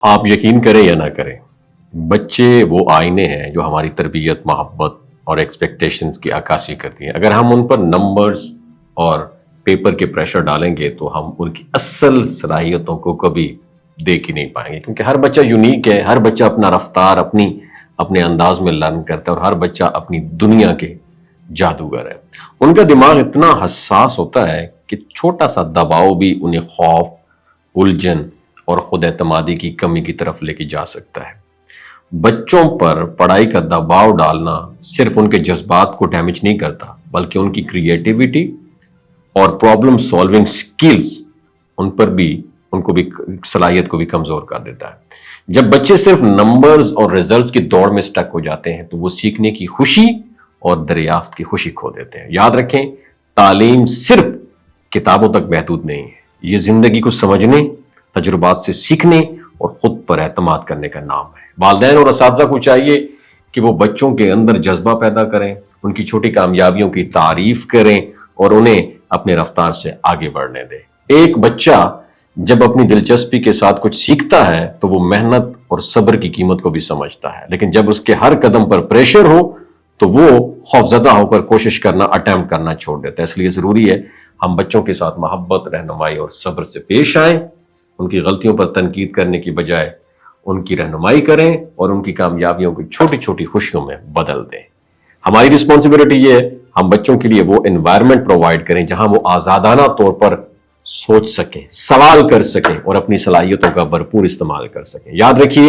آپ یقین کریں یا نہ کریں، بچے وہ آئینے ہیں جو ہماری تربیت، محبت اور ایکسپیکٹیشنز کی عکاسی کرتی ہیں۔ اگر ہم ان پر نمبرز اور پیپر کے پریشر ڈالیں گے تو ہم ان کی اصل صلاحیتوں کو کبھی دیکھ ہی نہیں پائیں گے، کیونکہ ہر بچہ یونیک ہے، ہر بچہ اپنا رفتار اپنے انداز میں لرن کرتا ہے، اور ہر بچہ اپنی دنیا کے جادوگر ہے۔ ان کا دماغ اتنا حساس ہوتا ہے کہ چھوٹا سا دباؤ بھی انہیں خوف، الجھن اور خود اعتمادی کی کمی کی طرف لے کے جا سکتا ہے۔ بچوں پر پڑھائی کا دباؤ ڈالنا صرف ان کے جذبات کو ڈیمیج نہیں کرتا، بلکہ ان کی کریٹیوٹی اور پرابلم سالونگ سکلز ان کو بھی صلاحیت کو بھی کمزور کر دیتا ہے۔ جب بچے صرف نمبرز اور ریزلٹس کی دوڑ میں سٹک ہو جاتے ہیں تو وہ سیکھنے کی خوشی اور دریافت کی خوشی کھو دیتے ہیں۔ یاد رکھیں، تعلیم صرف کتابوں تک محدود نہیں ہے، یہ زندگی کو سمجھنے، تجربات سے سیکھنے اور خود پر اعتماد کرنے کا نام ہے۔ والدین اور اساتذہ کو چاہیے کہ وہ بچوں کے اندر جذبہ پیدا کریں، ان کی چھوٹی کامیابیوں کی تعریف کریں اور انہیں اپنے رفتار سے آگے بڑھنے دیں۔ ایک بچہ جب اپنی دلچسپی کے ساتھ کچھ سیکھتا ہے تو وہ محنت اور صبر کی قیمت کو بھی سمجھتا ہے، لیکن جب اس کے ہر قدم پر پریشر ہو تو وہ خوفزدہ ہو کر کوشش کرنا، اٹیمپٹ کرنا چھوڑ دیتا ہے۔ اس لیے ضروری ہے ہم بچوں کے ساتھ محبت، رہنمائی اور صبر سے پیش آئیں، ان کی غلطیوں پر تنقید کرنے کی بجائے ان کی رہنمائی کریں اور ان کی کامیابیوں کو چھوٹی چھوٹی خوشیوں میں بدل دیں۔ ہماری رسپانسبلٹی یہ ہے ہم بچوں کے لیے وہ انوائرمنٹ پرووائڈ کریں جہاں وہ آزادانہ طور پر سوچ سکیں، سوال کر سکیں اور اپنی صلاحیتوں کا بھرپور استعمال کر سکیں۔ یاد رکھیے،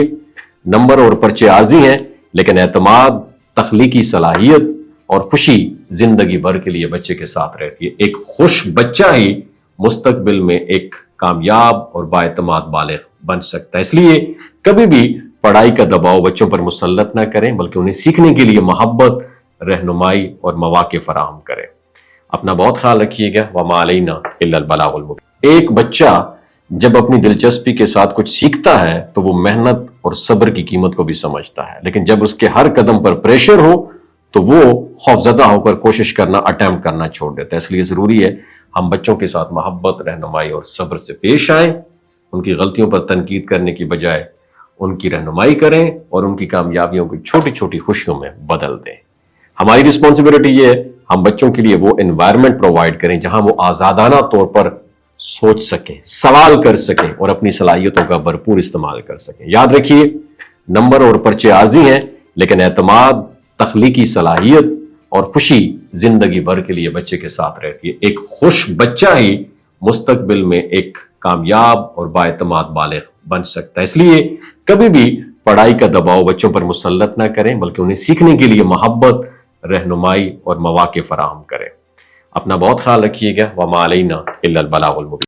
نمبر اور پرچے عارضی ہیں، لیکن اعتماد، تخلیقی صلاحیت اور خوشی زندگی بھر کے لیے بچے کے ساتھ رہتی ہے۔ ایک خوش بچہ ہی مستقبل میں ایک کامیاب اور بااعتماد بالغ بن سکتا ہے۔ اس لیے کبھی بھی پڑھائی کا دباؤ بچوں پر مسلط نہ کریں، بلکہ انہیں سیکھنے کے لیے محبت، رہنمائی اور مواقع فراہم کریں۔ اپنا بہت خیال رکھیے گا۔ وما علینا الا البلاغ المبین۔ ایک بچہ جب اپنی دلچسپی کے ساتھ کچھ سیکھتا ہے تو وہ محنت اور صبر کی قیمت کو بھی سمجھتا ہے، لیکن جب اس کے ہر قدم پر پریشر ہو تو وہ خوفزدہ ہو کر کوشش کرنا، اٹیمپٹ کرنا چھوڑ دیتا ہے۔ اس لیے ضروری ہے ہم بچوں کے ساتھ محبت، رہنمائی اور صبر سے پیش آئیں، ان کی غلطیوں پر تنقید کرنے کی بجائے ان کی رہنمائی کریں اور ان کی کامیابیوں کو چھوٹی چھوٹی خوشیوں میں بدل دیں۔ ہماری رسپانسبلٹی یہ ہے ہم بچوں کے لیے وہ انوائرمنٹ پرووائڈ کریں جہاں وہ آزادانہ طور پر سوچ سکیں، سوال کر سکیں اور اپنی صلاحیتوں کا بھرپور استعمال کر سکیں۔ یاد رکھیے، نمبر اور پرچے عارضی ہیں، لیکن اعتماد، تخلیقی صلاحیت اور خوشی زندگی بھر کے لیے بچے کے ساتھ رہتی ہے۔ ایک خوش بچہ ہی مستقبل میں ایک کامیاب اور بااعتماد بالغ بن سکتا ہے۔ اس لیے کبھی بھی پڑھائی کا دباؤ بچوں پر مسلط نہ کریں، بلکہ انہیں سیکھنے کے لیے محبت، رہنمائی اور مواقع فراہم کریں۔ اپنا بہت خیال رکھیے گا۔ وما علینا الا البلاغ المبین۔